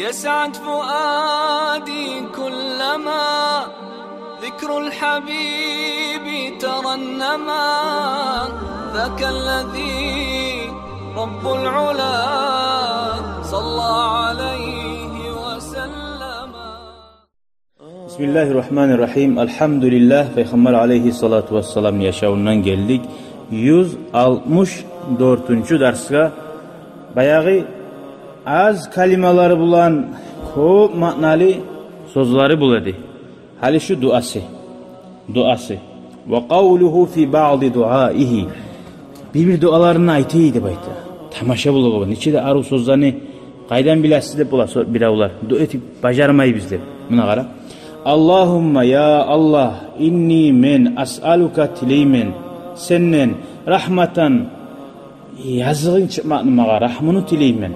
يسعد فؤادي كلما ذكر الحبيب ترنما ذاك الذي رب العلا صلى عليه وسلم. بسم الله الرحمن الرحيم. الحمد لله. Peygamber aleyhissalatu vesselam yaşamından geldik. 164. dersga bayağı az kalimaları bulan çok ma'nalı sözleri buladı. Hali şu duası. Ve kavluhu fi ba'di duaihi. Bir dualarını aytıydı bayta. Tamaşa buluyor. Niçide aru sözlerini qaydan bilasiz deb biravlar. Dua etip bajarmay bizler. Buna qara. Allahumma ya Allah inni men as'aluka tileymen sennen rahmatan yazığın çıkmağını mağa rahmunu tileymen.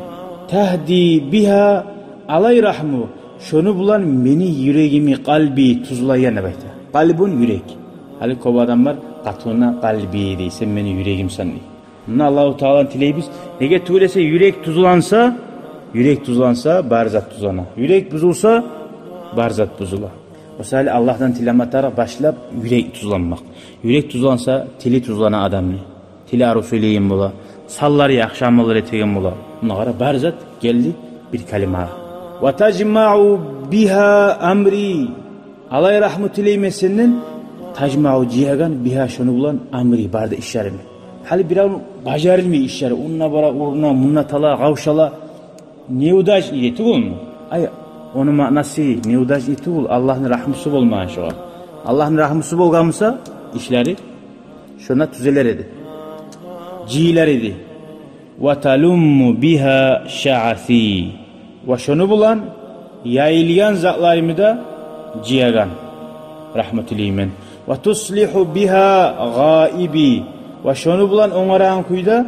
Tahdi biha alay rahmu. Şunu bulan meni yüreğimi kalbi tuzlayan bayta. Kalbun yürek. Hali kova adamlar katuna kalbi dey. Sen meni yüreğim sanni. Bunu Allah-u Teala'nın tileybiz. Nege tuğlese yürek tuzlansa barzat tuzlana. Yürek buzulsa barzat buzula. Mesela Allah'tan tilamatara başlap yürek tuzlanmak. Yürek tuzlansa tili tuzlana adamni. Tili aru söyleyin bula. Sallar yakşamalar etegen bula. Buna gara barzat geldi bir kalima. Ve tecma'u biha amri. Alay rahmet ileymesenin tecma'u cihagan biha şunu bulan amri barda işlerini. Hali bir an bacarılmıyor işleri. Unna bara urna munna tala gavşala neudaj iyeti olmu. Ay onun manası neudaj iyeti ol. Allah'ın rahmeti olmayan şu an. Allah'ın rahmeti olgamsa işleri şuna tüzeler edi. Ciler edi. Ve talummu biha şa'afi. Ve şunu bulan yayılgan zatlarımı da ciyagan rahmetuliymen. Ve tuslihu biha gaibi. Ve şunu bulan onarağın kuyda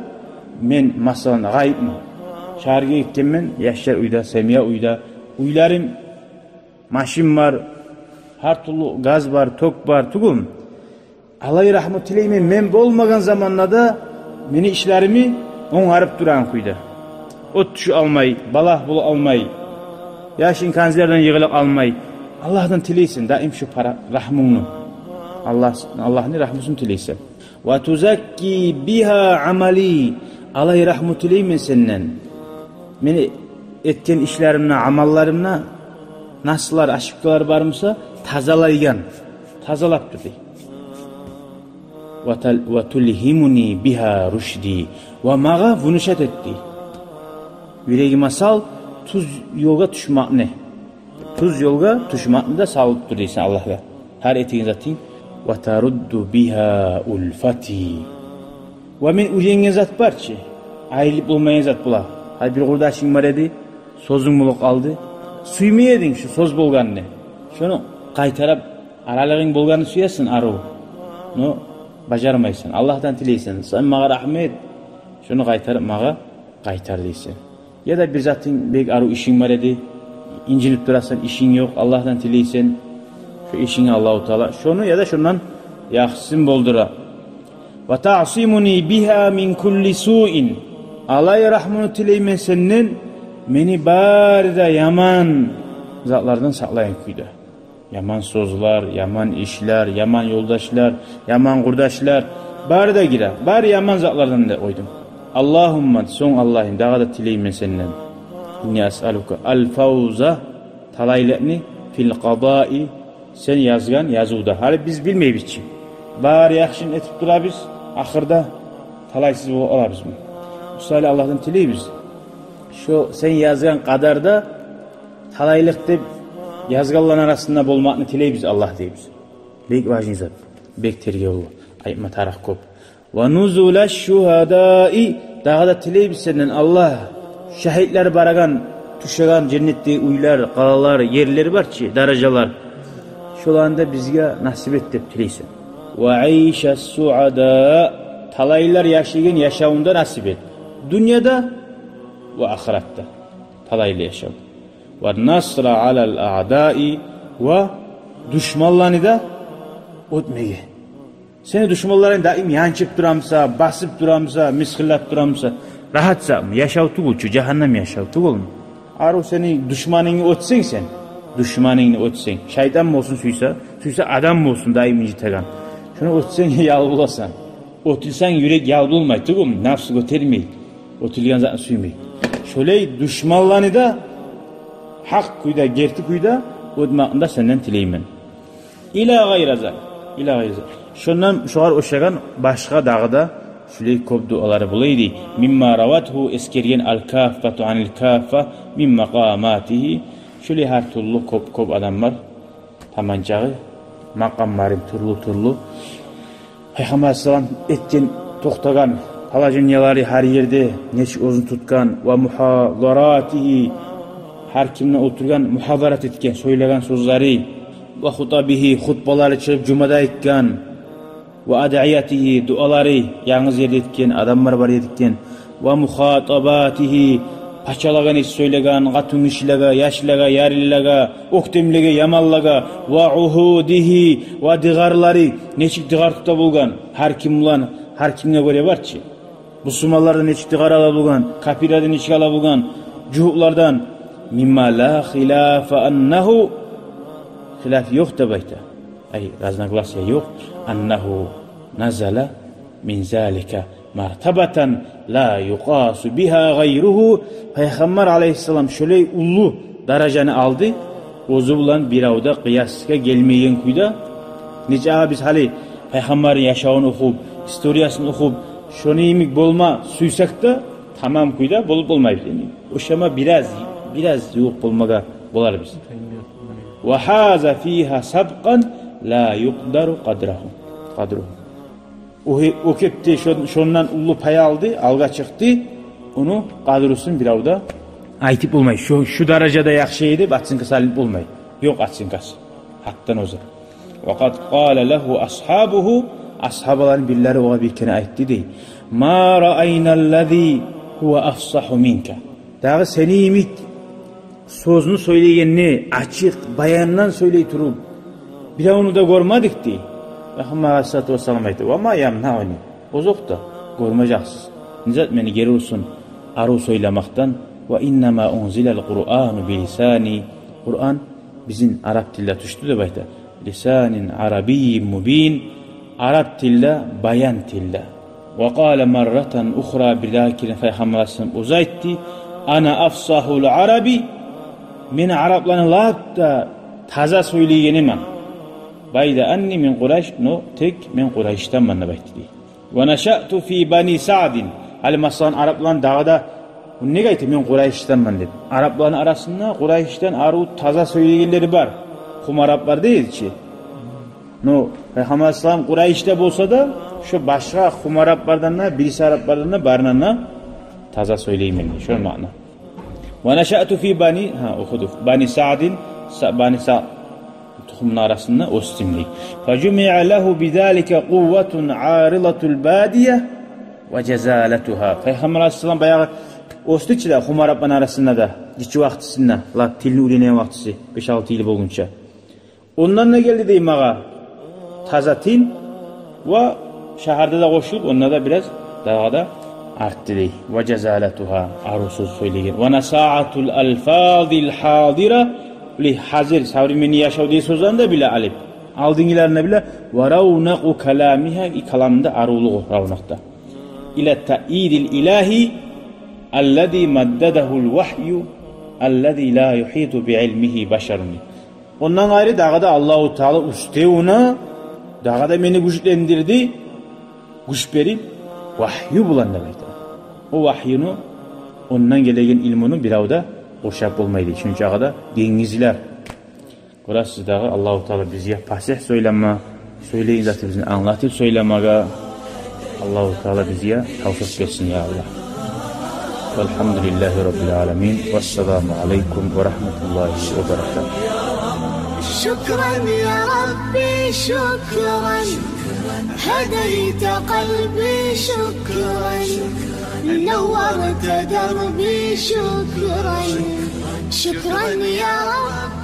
men masalan gayb mı? Şargı gittim men yaşlar uyda, semiya uyda. Uylarım maşin var, her türlü gaz var, tok var, tugum. Alay rahmetuliymen men bolmagan zamanlarda meni işlerimi onarıp duran kuyda. Ot tuşu almay, balah bulu almay, yaşın kanzerden yığılıp almay. Allah'tan tileysin, daim şu para rahmunu. Allah'ın rahmetini tileysin. Ve tuzakki biha amali. Alay rahmetuleymen senden. Meni etken işlerimle, amallarımla nasıllar, aşıklar varmısa tazalaygan. Tazalap dedi. Ve tulhimuni biha rüşdi. Ve mağa vunuşat etti. Yüreğime sal, tuz yolga düşmak ne? Tuz yolga düşmak da sağlık dur deysin Allah'a. Her etiğin zaten. Ve taruddu biha ulfati. Ve men ujengen zat var ki, ayrılıp olmayan zat bula. Hadi bir kurdaşın var edi, sozun buluk aldı. Suymay edin şu soz bolganını. Şunu qaytarap, aralığın bolganını suyasın arı. No, bajarmaysın. Allah'tan tileysin. Sen mağa rahmet. Şunu qaytarap mağa qaytar deysin. Ya da bir zatın bek arı işin var edi. İncinip durarsan işin yok. Allah'tan tileysin. Şu işini Allah-u Teala. Şunu ya da şundan yaxsın boldura. Ve ta'simuni biha min kulli su'in. Alay rahmunu tileymen senin meni barda yaman zatlardan saklayın kuyda. Yaman sözler, yaman işler, yaman yoldaşlar, yaman kurdaşlar barda gira. Bar yaman zatlardan da koydum. Allahumma son Allah'ım dağa da tileymen senden. İnni as'aluka al-fawza talayletni fil qadai. Sen yazgan yazıda. Hali biz bilmeyiz ki. Bari yaxşın etip durabız. Ahırda talaysız olabız mı? Usali Allah'tan tileybiz. Şu sen yazgan kadarda talaylık deyip yazganların arasında bolmakını tileybiz Allah deybiz. Bek vajinizat. Bek terge olu. Ayıpma taraf kop. Ve nuzulaş şuhadai. Daha da tileybiz senden Allah. Şehitler baragan, tuşagan cennette uylar, qalalar, yerleri var ki, darajalar. Şolanda bizge nasip et deb tileysin. Ve ayşes suada. Talaylar yaşayın yaşamında nasip et. Dünyada ve ahirette. Talayla yaşam. Ve nasra alel a'dai. Ve düşmanlarını da ötmeye. Seni düşmanların daim yançıp duramsa, basıp duramsa, miskillap duramsa, rahatsa yaşav tugul, cehennem yaşav tugul mu? Aru senin düşmanını ötsen sen. Düşmanını ötsen. Şeytan mı olsun suysa adam mı olsun daim incitegan. Şunu ötsen yal bulasan. Ötülsen yürek yal bulmay. Tugum nafsı götermey. Ötülgen zaten suymay. Şöyle düşmanlarını da hak kuyda, gerti kuyda ödmağında senden tileymen. İla gayraza. Şundan şuar oşagan başka dağda şöyle köp duaları bulaydı. Mimma ravathu eskergen al-kaffatu anil kaffa min maqamatihi. Şöyle her türlü köp adam var. Tamancağı makamların türlü. Peygamber sallam etken toxtagan palajinyaları her yerde neç uzun tutkan ve muhadaratihi her kimle oturgan muhadarat etken söylegen sözleri ve hutabihi hutbaları çıkıp cumada etken ve adiyatihi duaları yalnız yerde etken adamlar var etken ve muhatabatihi paçalagan iş söylegen gatun işlega yaşlaga yarillega oktemlege yamallaga ve uhudihi ve digarları neçik digar tuta bulgan her kimle göre barçı bu sumallardan neçik digar ala bulgan kapiradan neçik ala bulgan cuhuklardan mimma la khilafa annahu khilaf yok da bayta ay raznaglasya yok annahu nazala min zalika martabatan la yuqasu biha gayruhu. Peygamber aleyhisselam şöyle ulu dereceni aldı. Ozu bulan bir avda kıyaska gelmeyen kuyda. Nice biz hali Peygamberin yaşağını okuyup, historiyasını okuyup, şunu imik bolma suysak da tamam kuyda bolup olmayıp. O şama biraz yok bolmaga bolar biz. Ve haza fiha sabqan la yuqdaru qadruhu. O kepti şondan ulu pay aldı, alga çıktı. Onu qadrusun bir avda aytip olmay. Şu derecede yaxşıydı, atsınkası alınıp olmay. Yok atsınkası. Haktan oza. Ve kad qala lehu ashabuhu ashabaların billeri oğa bir kene aytti dey. Ma ra'aynallezi huve afsahu minka. Dağı seni imit sözünü söyleyenini açık bayandan söyley turup bir onu da görmedik dey. Peygamber aleyhissalatu vesselam aytdı. Ve ma yamnauni. Bozuk da görmeyeceksiniz. Nizat beni geri olsun aru söylemaktan ve innema unzilel Kur'anu bilisani. Kur'an bizim Arap dilde düştü de bayta. Lisanin arabiyyin mubin. Arap dilde bayan dilde. Ve kâle marratan ukhra bilâkine Peygamber aleyhisselam uzaytti. Ana afsahul arabi. Min Araplarını lâhtta taza söyleyenim. Bayda anni min Kureyş. No tek min Kureyş'ten bana baytti diye. Ve neşa'tu fi bani Sa'din. Hali masalan Arapların dağda ne gayet min Kureyş'ten ben dedim. Arapların arasında Kureyş'ten aru taza söyleyenleri var. Kum Araplar değil ki. No Peygamber aleyhisselam Kureyş'te bolsa da şu başka Kum Araplardan da birisi Araplardan da barınana taza söyleyeyim. Şöyle mana. Ve neşa'tu fi bani Sa'din bani Sa'd tohumun arasında ostimli. Fecumi'a lehu bidalike kuvvetun arilatul badiye ve cezaletuha. Peygamber aleyhisselam bayağı ostu ki de Kum Arapların arasında da geçi vaktisinde tilini uleneyen vaktisi 5-6 yıl boyunca. Ondan ne geldi deyim ağa? Taza til ve şehirde de koşulup onunla da biraz daha da arttı deyim. Ve cezaletuha arusuz söyleyin. Ve nesa'atul alfadil hadira hazır savrimeni yaşav diye sözlerinde bile alip. Aldıngilerine bile ve ravnaku kalamiha kalamda aruluğu ravnakta. İle ta'idil ilahi allazî maddedehul vahyu allazî la yuhitu bi'ilmihi başarun. Ondan ayrı dağda Allahu Teala üste ona dağda beni güçlendirdi. Güç verip vahyu bulan demektir. O vahyunu ondan gelen ilmini bir avda boşap olmaydı. Çünkü dağda dengizler. Burası dağı Allahu Teala bize fasih söyleme, söyleyin zaten bizi anlatıp söylemeye Allahu Teala bize tavfik versin ya Allah. Velhamdülillahi Rabbil alemin. Vesselamu aleyküm ve rahmetullahi ve berekatuhu. شكرا يا ربي شكرا هديت قلبي شكرا نورت دربي شكرا شكرا يا رب